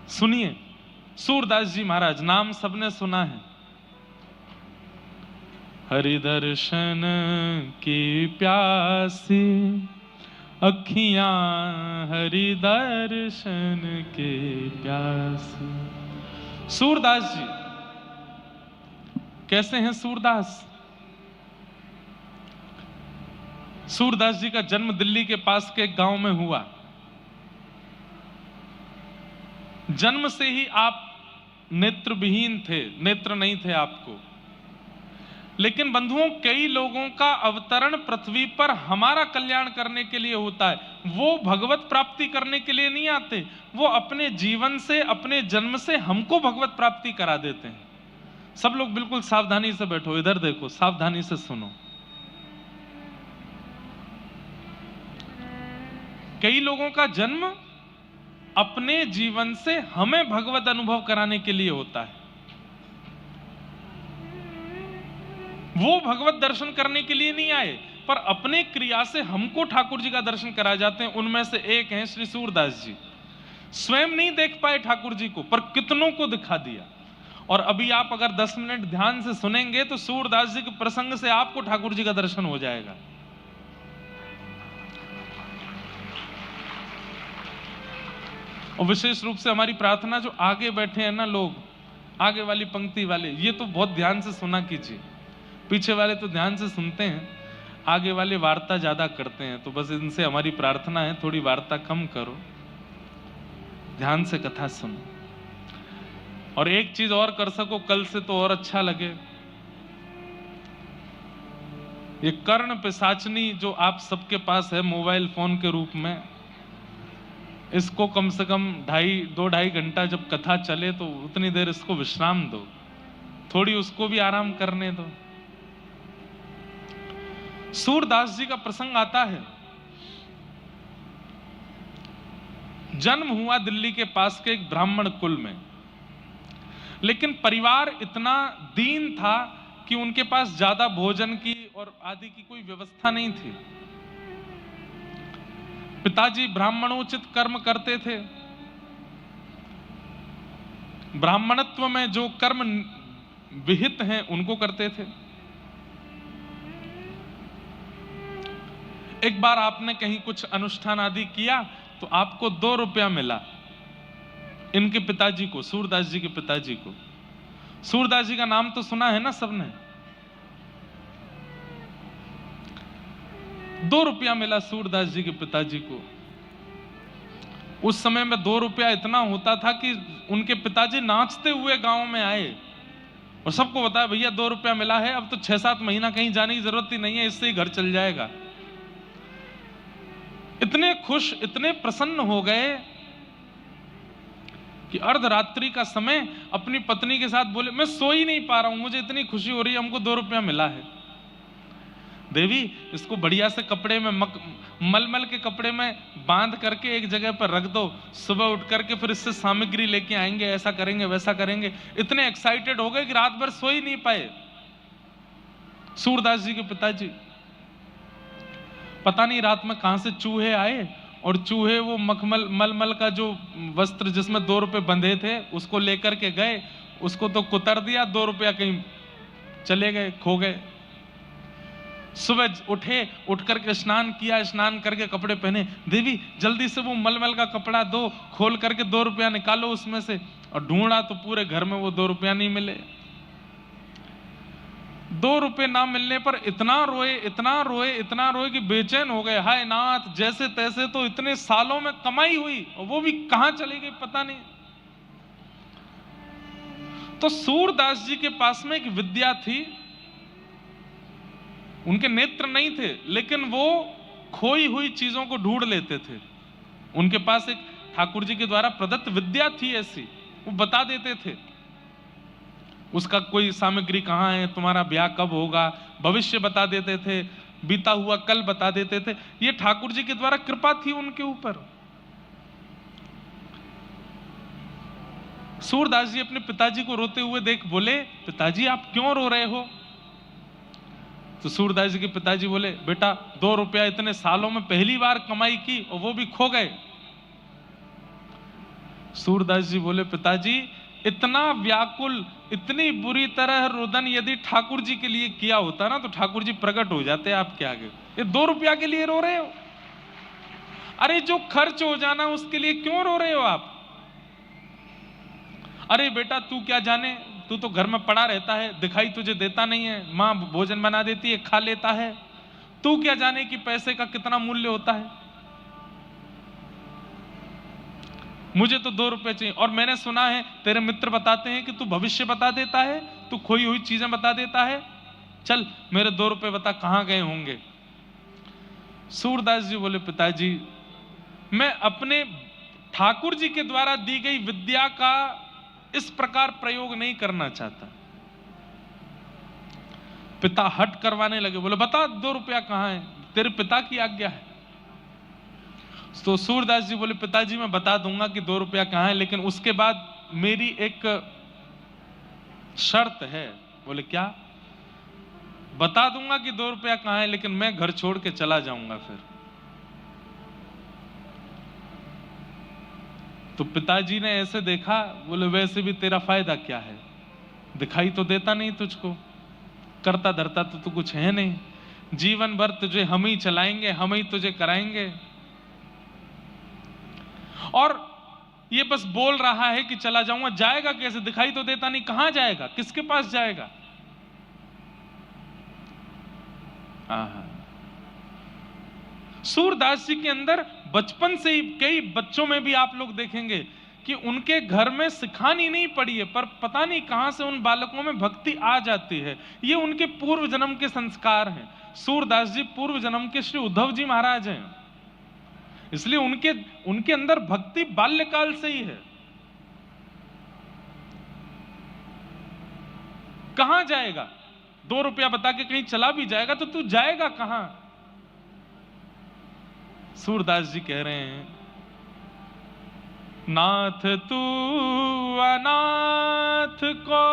सुनिए, सूरदास जी महाराज, नाम सबने सुना है। हरि दर्शन की प्यासी अखियां, हरि दर्शन के प्यासी। सूरदास जी कैसे हैं? सूरदास जी का जन्म दिल्ली के पास के एक गांव में हुआ। जन्म से ही आप नेत्रविहीन थे, नेत्र नहीं थे आपको। लेकिन बंधुओं, कई लोगों का अवतरण पृथ्वी पर हमारा कल्याण करने के लिए होता है। वो भगवत प्राप्ति करने के लिए नहीं आते, वो अपने जीवन से, अपने जन्म से हमको भगवत प्राप्ति करा देते हैं। सब लोग बिल्कुल सावधानी से बैठो, इधर देखो, सावधानी से सुनो। कई लोगों का जन्म अपने जीवन से हमें भगवत अनुभव कराने के लिए होता है। वो भगवत दर्शन करने के लिए नहीं आए, पर अपने क्रिया से हमको ठाकुर जी का दर्शन करा जाते हैं। उनमें से एक हैं श्री सूरदास जी। स्वयं नहीं देख पाए ठाकुर जी को, पर कितनों को दिखा दिया। और अभी आप अगर 10 मिनट ध्यान से सुनेंगे तो सूरदास जी के प्रसंग से आपको ठाकुर जी का दर्शन हो जाएगा। और विशेष रूप से हमारी प्रार्थना, जो आगे बैठे हैं ना लोग, आगे वाली पंक्ति वाले, ये तो बहुत ध्यान से सुना कीजिए। पीछे वाले तो ध्यान से सुनते हैं, आगे वाले वार्ता ज्यादा करते हैं। तो बस इनसे हमारी प्रार्थना है, थोड़ी वार्ता कम करो, ध्यान से कथा सुनो। और एक चीज और कर सको कल से तो और अच्छा लगे, ये कर्ण पिशाचनी जो आप सबके पास है मोबाइल फोन के रूप में, इसको कम से कम 2-2.5 घंटा जब कथा चले तो उतनी देर इसको विश्राम दो, थोड़ी उसको भी आराम करने दो। सूरदास जी का प्रसंग आता है। जन्म हुआ दिल्ली के पास के एक ब्राह्मण कुल में, लेकिन परिवार इतना दीन था कि उनके पास ज्यादा भोजन की और आदि की कोई व्यवस्था नहीं थी। पिताजी ब्राह्मणोचित कर्म करते थे। ब्राह्मणत्व में जो कर्म विहित हैं उनको करते थे। एक बार आपने कहीं कुछ अनुष्ठान आदि किया तो आपको 2 रुपया मिला। इनके पिताजी को, सूरदास जी के पिताजी को। सूरदास जी का नाम तो सुना है ना सबने। 2 रुपया मिला सूरदास जी के पिताजी को। उस समय में 2 रुपया इतना होता था कि उनके पिताजी नाचते हुए गांव में आए और सबको बताया, भैया 2 रुपया मिला है, अब तो 6-7 महीना कहीं जाने की जरूरत ही नहीं है, इससे ही घर चल जाएगा। इतने खुश, इतने प्रसन्न हो गए कि अर्धरात्रि का समय अपनी पत्नी के साथ बोले, मैं सो ही नहीं पा रहा हूं, मुझे इतनी खुशी हो रही है, हमको 2 रुपया मिला है। देवी, इसको बढ़िया से कपड़े में मलमल के कपड़े में बांध करके एक जगह पर रख दो, सुबह उठ करके फिर इससे सामग्री लेके आएंगे, ऐसा करेंगे वैसा करेंगे। इतने एक्साइटेड हो गए कि रात भर सो ही नहीं पाए सूरदास जी के पिताजी। पता नहीं रात में कहां से चूहे आए और चूहे वो मलमल का जो वस्त्र जिसमें 2 रुपए बंधे थे उसको लेकर के गए, उसको तो कुतर दिया, 2 रुपया कहीं चले गए, खो गए। सुबह उठे, उठ करके स्नान किया, स्नान करके कपड़े पहने, देवी जल्दी से वो मलमल का कपड़ा दो, खोल करके 2 रुपया निकालो उसमें से। और ढूंढा तो पूरे घर में वो 2 रुपया नहीं मिले। 2 रुपए ना मिलने पर इतना रोए, इतना रोए, इतना रोए कि बेचैन हो गए। हाय नाथ, जैसे तैसे तो इतने सालों में कमाई हुई और वो भी कहां चली गई पता नहीं। तो सूरदास जी के पास में एक विद्या थी। उनके नेत्र नहीं थे, लेकिन वो खोई हुई चीजों को ढूंढ लेते थे। उनके पास एक ठाकुर जी के द्वारा प्रदत्त विद्या थी ऐसी, वो बता देते थे उसका कोई सामग्री कहां है, तुम्हारा ब्याह कब होगा, भविष्य बता देते थे, बीता हुआ कल बता देते थे। ये ठाकुर जी के द्वारा कृपा थी उनके ऊपर। सूरदास जी अपने पिताजी को रोते हुए देख बोले, पिताजी आप क्यों रो रहे हो? तो सूरदास जी के पिताजी बोले, बेटा 2 रुपया इतने सालों में पहली बार कमाई की और वो भी खो गए। सूरदास जी बोले, पिताजी इतना व्याकुल, इतनी बुरी तरह रुदन यदि ठाकुर जी के लिए किया होता ना तो ठाकुर जी प्रकट हो जाते आपके आगे। ये 2 रुपया के लिए रो रहे हो? अरे जो खर्च हो जाना उसके लिए क्यों रो रहे हो आप? अरे बेटा तू क्या जाने, तू तो घर में पड़ा रहता है, दिखाई तुझे देता नहीं है, माँ भोजन बना देती है, खा लेता है, तू क्या जाने कि पैसे का कितना मूल्य होता है। मुझे तो 2 रुपए चाहिए। और मैंने सुना है तेरे मित्र बताते हैं कि तू भविष्य बता देता है, तू खोई हुई चीजें बता देता है, चल मेरे 2 रुपए बता कहां गए होंगे। सूरदास जी बोले, पिताजी मैं अपने ठाकुर जी के द्वारा दी गई विद्या का इस प्रकार प्रयोग नहीं करना चाहता। पिता हट करवाने लगे, बोले बता 2 रुपया कहां है, तेरे पिता की आज्ञा है। तो सूरदास जी बोले, पिताजी मैं बता दूंगा कि 2 रुपया कहां है, लेकिन उसके बाद मेरी एक शर्त है। बोले क्या? बता दूंगा कि 2 रुपया कहां है, लेकिन मैं घर छोड़ के चला जाऊंगा फिर। तो पिताजी ने ऐसे देखा, बोले वैसे भी तेरा फायदा क्या है, दिखाई तो देता नहीं तुझको, करता धरता तो तू कुछ है नहीं, जीवन भर तुझे हम ही चलाएंगे, हम ही तुझे कराएंगे। और ये बस बोल रहा है कि चला जाऊंगा, जाएगा कैसे? दिखाई तो देता नहीं, कहां जाएगा, किसके पास जाएगा? सूरदास जी के अंदर बचपन से ही, कई बच्चों में भी आप लोग देखेंगे कि उनके घर में सिखानी नहीं पड़ी है, पर पता नहीं कहां से उन बालकों में भक्ति आ जाती है। ये उनके पूर्व जन्म के संस्कार हैं। सूरदास जी पूर्व जन्म के श्री उद्धव जी महाराज हैं, इसलिए उनके अंदर भक्ति बाल्यकाल से ही है। कहां जाएगा? 2 रुपया बता के कहीं चला भी जाएगा तो तू जाएगा कहां? सूरदास जी कह रहे हैं, नाथ तू अनाथ को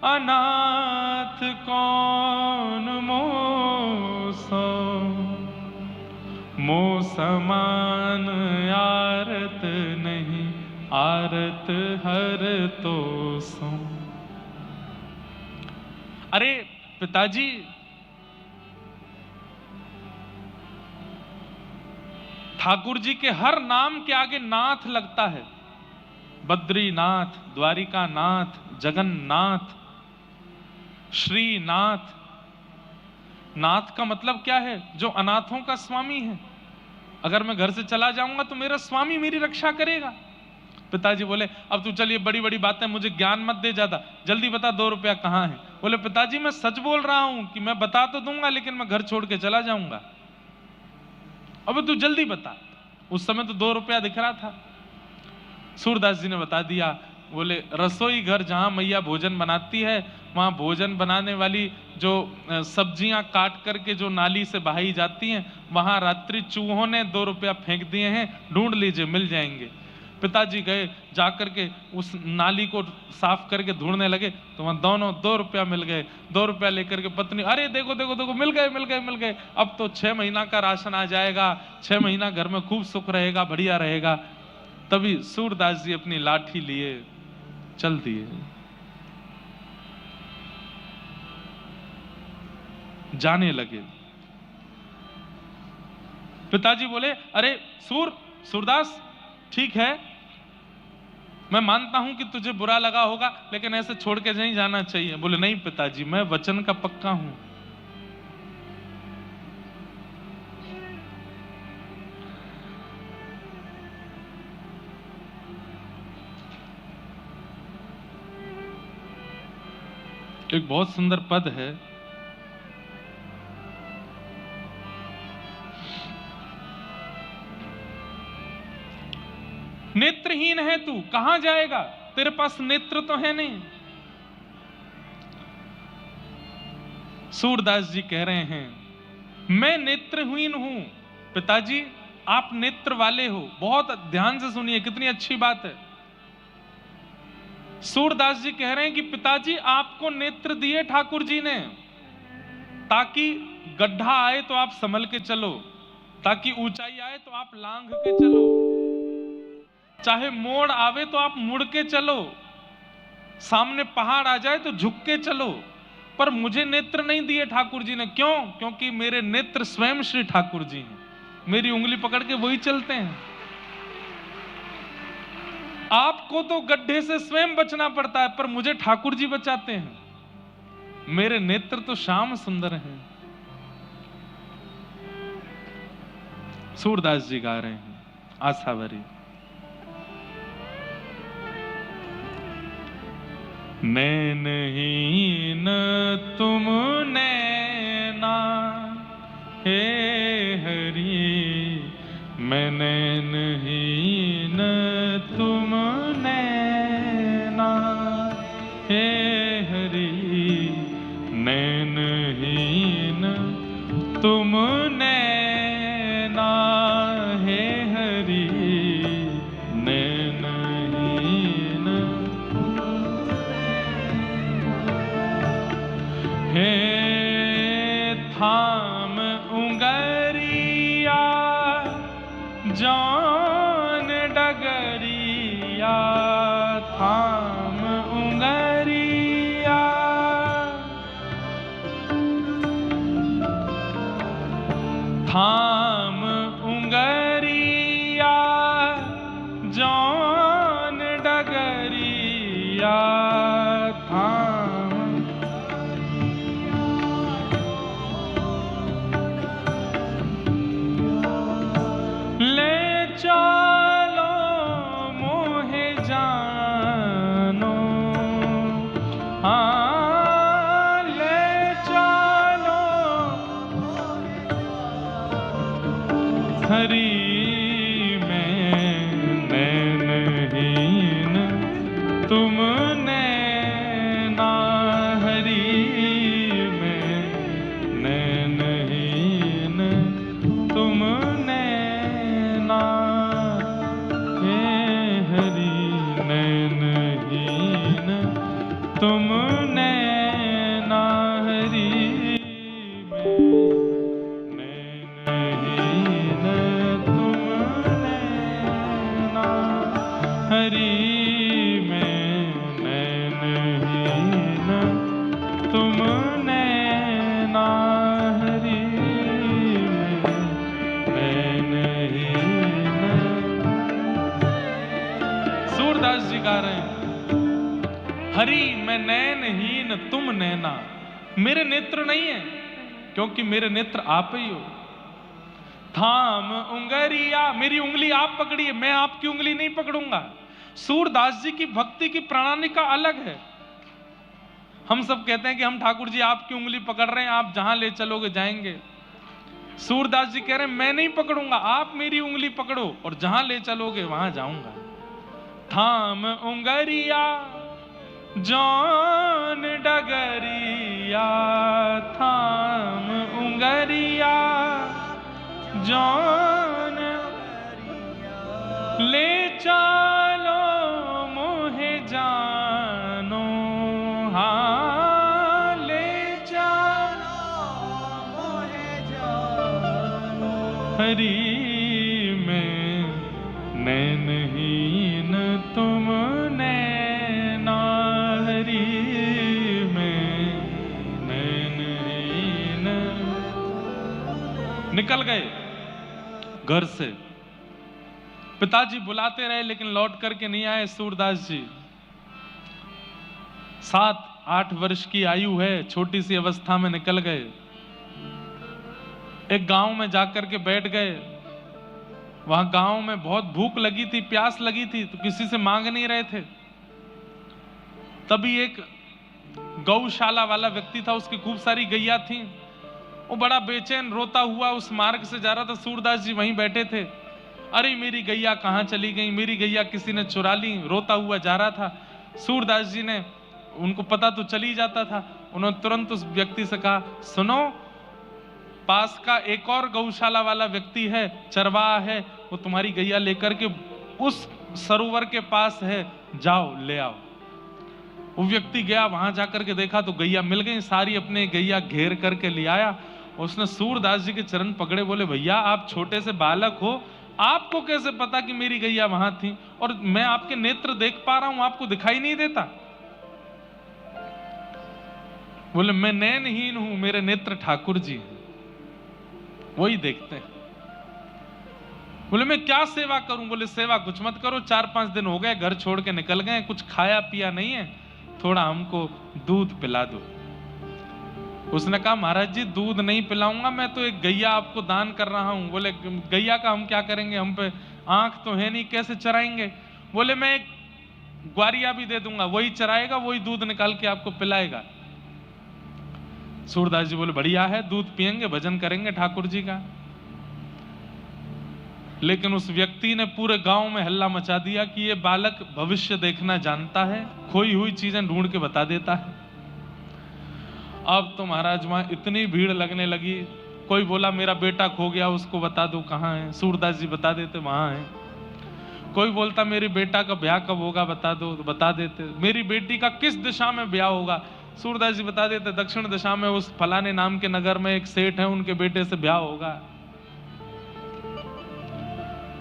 अनाथ कौन मोसो, मो समान आरत नहीं, आरत हर तो सो। अरे पिताजी ठाकुर जी के हर नाम के आगे नाथ लगता है। बद्रीनाथ, द्वारिकानाथ, जगन्नाथ, श्रीनाथ। नाथ का मतलब क्या है? जो अनाथों का स्वामी है। अगर मैं घर से चला जाऊंगा तो मेरा स्वामी मेरी रक्षा करेगा। पिताजी बोले, अब तू चलिए बड़ी बड़ी बातें, मुझे ज्ञान मत दे ज्यादा, जल्दी बता 2 रुपया कहां है। बोले, पिताजी मैं सच बोल रहा हूं कि मैं बता तो दूंगा, लेकिन मैं घर छोड़ के चला जाऊंगा। अब तू जल्दी बता। उस समय तो 2 रुपया दिख रहा था। सूरदास जी ने बता दिया। बोले, रसोई घर जहां मैया भोजन बनाती है, वहां भोजन बनाने वाली जो सब्जियां काट करके जो नाली से बहाई जाती हैं, वहां रात्रि चूहों ने 2 रुपया फेंक दिए हैं, ढूंढ लीजिए मिल जाएंगे। पिताजी गए, जाकर के उस नाली को साफ करके ढूंढने लगे तो वहां दोनों 2 रुपया मिल गए। 2 रुपया लेकर के पत्नी, अरे देखो देखो देखो, मिल गए मिल गए मिल गए, अब तो 6 महीना का राशन आ जाएगा, 6 महीना घर में खूब सुख रहेगा, बढ़िया रहेगा। तभी सूरदास जी अपनी लाठी लिए चल दिए, जाने लगे। पिताजी बोले, अरे सूरदास ठीक है, मैं मानता हूं कि तुझे बुरा लगा होगा, लेकिन ऐसे छोड़ के नहीं जाना चाहिए। बोले, नहीं पिताजी, मैं वचन का पक्का हूं। एक बहुत सुंदर पद है, नेत्रहीन है तू, कहां जाएगा? तेरे पास नेत्र तो है नहीं। सूरदास जी कह रहे हैं, मैं नेत्रहीन हूं। पिताजी आप नेत्र वाले हो। बहुत ध्यान से सुनिए, कितनी अच्छी बात है। सूरदास जी कह रहे हैं कि पिताजी आपको नेत्र दिए ठाकुर जी ने, ताकि गड्ढा आए तो आप संभल के चलो, ताकि ऊंचाई आए तो आप लांघ के चलो, चाहे मोड़ आवे तो आप मुड़ के चलो, सामने पहाड़ आ जाए तो झुक के चलो, पर मुझे नेत्र नहीं दिए ठाकुर जी ने। क्यों? क्योंकि मेरे नेत्र स्वयं श्री ठाकुर जी हैं, मेरी उंगली पकड़ के वही चलते हैं। आपको तो गड्ढे से स्वयं बचना पड़ता है, पर मुझे ठाकुर जी बचाते हैं। मेरे नेत्र तो श्याम सुंदर हैं। सूरदास जी गा रहे हैं आशा भरी। नैनहीन तुम नैना हे हरि, मैं नैनहीन तुम नैना हे हरि, नैनहीन तुम नैना हे हरि, नैनहीन हे थाम उंगरिया जान डगरिया, थाम उंगरिया थाम उंगरिया जान डगरिया, थाम ले चलो मोहे जानो, हाँ ले चलो हरि में नैनहीन तुम नैना, हरि में नैनहीन तुम नैना हे हरि, नैनहीन तुम नैना हरि में, नैनहीन तुम नैना हरि में, नैनहीन तुम नैना हरि में, नैनहीन। सूरदास जी गा रहे हैं हरि मैं नैनहीन तुम नैना। मेरे नेत्र नहीं है, क्योंकि मेरे नेत्र आप ही हो। थाम उंगरिया, मेरी उंगली आप पकड़िए, मैं आपकी उंगली नहीं पकड़ूंगा। सूरदास जी की भक्ति की प्रणाली का अलग है। हम सब कहते हैं कि हम ठाकुर जी आपकी उंगली पकड़ रहे हैं, आप जहां ले चलोगे जाएंगे। सूरदास जी कह रहे हैं मैं नहीं पकड़ूंगा, आप मेरी उंगली पकड़ो और जहां ले चलोगे वहां जाऊंगा। थाम उंगरिया जान डगरिया, थाम उंगरिया जान ले चलो मोहे जानो, हाँ ले चलो मोहे जानो, हरि में नैनहीन तुम नैना, हरि में नैनहीन। निकल गए घर से, पिताजी बुलाते रहे लेकिन लौट करके नहीं आए। सूरदास जी 7-8 वर्ष की आयु है, छोटी सी अवस्था में निकल गए। एक गांव में जाकर के बैठ गए। वहां गांव में बहुत भूख लगी थी, प्यास लगी थी, तो किसी से मांग नहीं रहे थे। तभी एक गौशाला वाला व्यक्ति था, उसकी खूब सारी गैया थी। वो बड़ा बेचैन रोता हुआ उस मार्ग से जा रहा था। सूरदास जी वहीं बैठे थे। अरे मेरी गैया कहाँ चली गई, मेरी गैया किसी ने चुरा ली, रोता हुआ जा रहा था। सूरदास जी ने, उनको पता तो चल ही जाता था, उन्होंने तुरंत उस व्यक्ति से कहा सुनो, पास का एक और गौशाला वाला व्यक्ति है, चरवाहा है, वो तुम्हारी गैया लेकर के उस सरोवर के पास है, जाओ ले आओ। वो व्यक्ति गया, वहां जाकर के देखा तो गैया मिल गई सारी, अपने गैया घेर करके ले आया। उसने सूरदास जी के चरण पकड़े, बोले भैया आप छोटे से बालक हो, आपको कैसे पता कि मेरी गैया वहां थी और मैं आपके नेत्र देख पा रहा हूं, आपको दिखाई नहीं देता? बोले मैं नैनहीन हूं, मेरे नेत्र ठाकुर जी हैं, वही देखते हैं। बोले मैं क्या सेवा करूं? बोले सेवा कुछ मत करो, 4-5 दिन हो गए घर छोड़ के निकल गए, कुछ खाया पिया नहीं है, थोड़ा हमको दूध पिला दो। उसने कहा महाराज जी दूध नहीं पिलाऊंगा, मैं तो एक गैया आपको दान कर रहा हूं। बोले गैया का हम क्या करेंगे, हम पे आंख तो है नहीं, कैसे चराएंगे? बोले मैं एक ग्वारिया भी दे दूंगा, वही चराएगा, वही दूध निकाल के आपको पिलाएगा। सूरदास जी बोले बढ़िया है, दूध पिएंगे, भजन करेंगे ठाकुर जी का। लेकिन उस व्यक्ति ने पूरे गांव में हल्ला मचा दिया कि ये बालक भविष्य देखना जानता है, खोई हुई चीजें ढूंढ के बता देता है। अब तो महाराज वहां इतनी भीड़ लगने लगी, कोई बोला मेरा बेटा खो गया, उसको बता दो कहाँ है, सूरदास जी बता देते वहां है। कोई बोलता मेरी बेटा का ब्याह कब होगा बता दो, तो बता देते। मेरी बेटी का किस दिशा में ब्याह होगा, सूरदास जी बता देते दक्षिण दिशा में उस फलाने नाम के नगर में एक सेठ है, उनके बेटे से ब्याह होगा।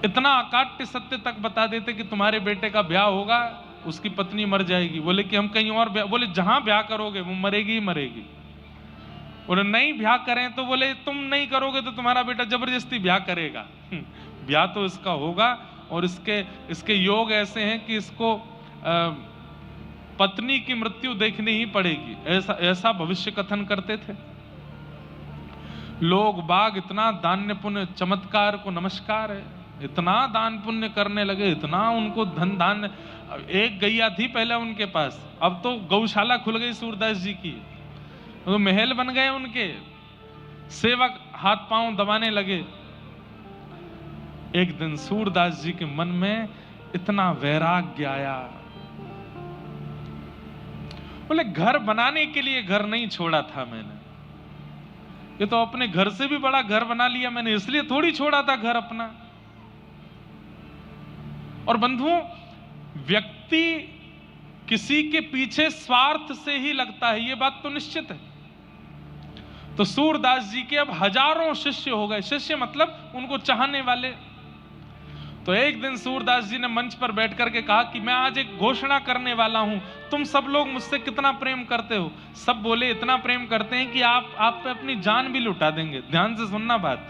इतना अकाट्य सत्य तक बता देते कि तुम्हारे बेटे का ब्याह होगा, उसकी पत्नी मर जाएगी। बोले कि हम कहीं और ब्याह, बोले जहां ब्याह करोगे वो मरेगी ही मरेगी। बोले नहीं ब्याह करें, तो बोले तुम नहीं करोगे तो तुम्हारा बेटा जबरदस्ती ब्याह करेगा। ब्याह तो इसका होगा और इसके योग ऐसे हैं कि इसको पत्नी की मृत्यु देखनी ही पड़ेगी, ऐसा भविष्य कथन करते थे लोग बाग। इतना दान्य पुण्य चमत्कार को नमस्कार है, इतना दान पुण्य करने लगे, इतना उनको धन दान। एक गैया थी पहले उनके पास, अब तो गौशाला खुल गई सूरदास जी की, तो महल बन गए उनके, सेवक हाथ पांव दबाने लगे। एक दिन सूरदास जी के मन में इतना वैराग्य आया, बोले घर बनाने के लिए घर नहीं छोड़ा था मैंने, ये तो अपने घर से भी बड़ा घर बना लिया मैंने, इसलिए थोड़ी छोड़ा था घर अपना। और बंधुओं, व्यक्ति किसी के पीछे स्वार्थ से ही लगता है, यह बात तो निश्चित है। तो सूरदास जी के अब हजारों शिष्य हो गए, शिष्य मतलब उनको चाहने वाले। तो एक दिन सूरदास जी ने मंच पर बैठ करके कहा कि मैं आज एक घोषणा करने वाला हूं, तुम सब लोग मुझसे कितना प्रेम करते हो? सब बोले इतना प्रेम करते हैं कि आप पे अपनी जान भी लुटा देंगे। ध्यान से सुनना बात।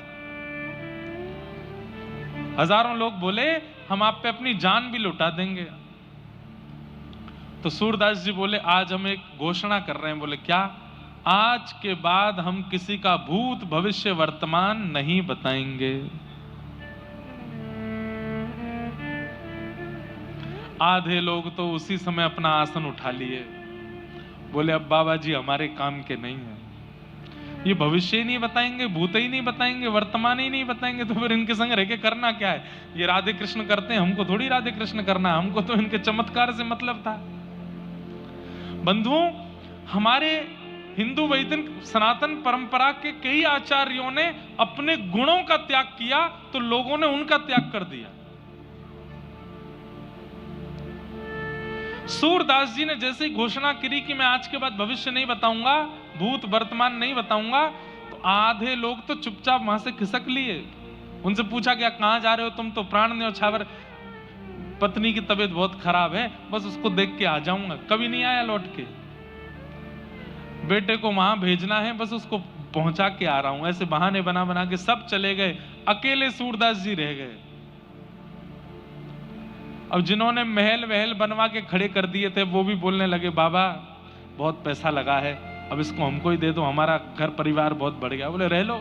हजारों लोग बोले हम आप पे अपनी जान भी लुटा देंगे। तो सूरदास जी बोले आज हम एक घोषणा कर रहे हैं। बोले क्या? आज के बाद हम किसी का भूत भविष्य वर्तमान नहीं बताएंगे। आधे लोग तो उसी समय अपना आसन उठा लिए, बोले अब बाबा जी हमारे काम के नहीं है, ये भविष्य ही नहीं बताएंगे, भूत ही नहीं बताएंगे, वर्तमान ही नहीं बताएंगे, तो फिर इनके संग रह के करना क्या है? ये राधे कृष्ण करते हैं, हमको थोड़ी राधे कृष्ण करना, हमको तो इनके चमत्कार से मतलब था। बंधुओं, हमारे हिंदू वैदिक सनातन परंपरा के कई आचार्यों ने अपने गुणों का त्याग किया, तो लोगों ने उनका त्याग कर दिया। सूरदास जी ने जैसे ही घोषणा करी कि मैं आज के बाद भविष्य नहीं बताऊंगा, भूत वर्तमान नहीं बताऊंगा, तो आधे लोग तो चुपचाप वहां से खिसक लिए। उनसे पूछा गया कहां जा रहे हो तुम? तो प्राण न्योछावर, पत्नी की तबीयत बहुत खराब है, बस उसको देख के आ जाऊंगा। कभी नहीं आया लौट के, बेटे को वहां भेजना है, बस उसको पहुंचा के आ रहा हूं। ऐसे बहाने बना बना के सब चले गए, अकेले सूरदास जी रह गए। अब जिन्होंने महल वहल बनवा के खड़े कर दिए थे वो भी बोलने लगे बाबा बहुत पैसा लगा है, अब इसको हमको ही दे दो, हमारा घर परिवार बहुत बढ़ गया। बोले रह लो।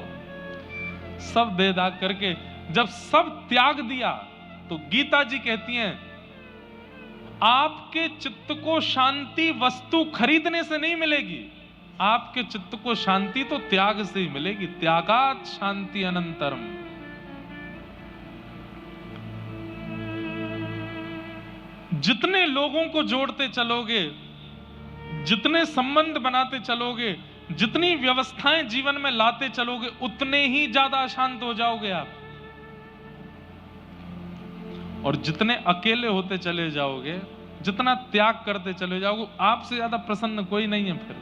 सब दे दाग करके जब सब त्याग दिया, तो गीता जी कहती हैं आपके चित्त को शांति वस्तु खरीदने से नहीं मिलेगी, आपके चित्त को शांति तो त्याग से ही मिलेगी। त्यागात शांति अनंतरम। जितने लोगों को जोड़ते चलोगे, जितने संबंध बनाते चलोगे, जितनी व्यवस्थाएं जीवन में लाते चलोगे, उतने ही ज्यादा अशांत हो जाओगे आप। और जितने अकेले होते चले जाओगे, जितना त्याग करते चले जाओगे, आपसे ज्यादा प्रसन्न कोई नहीं है फिर।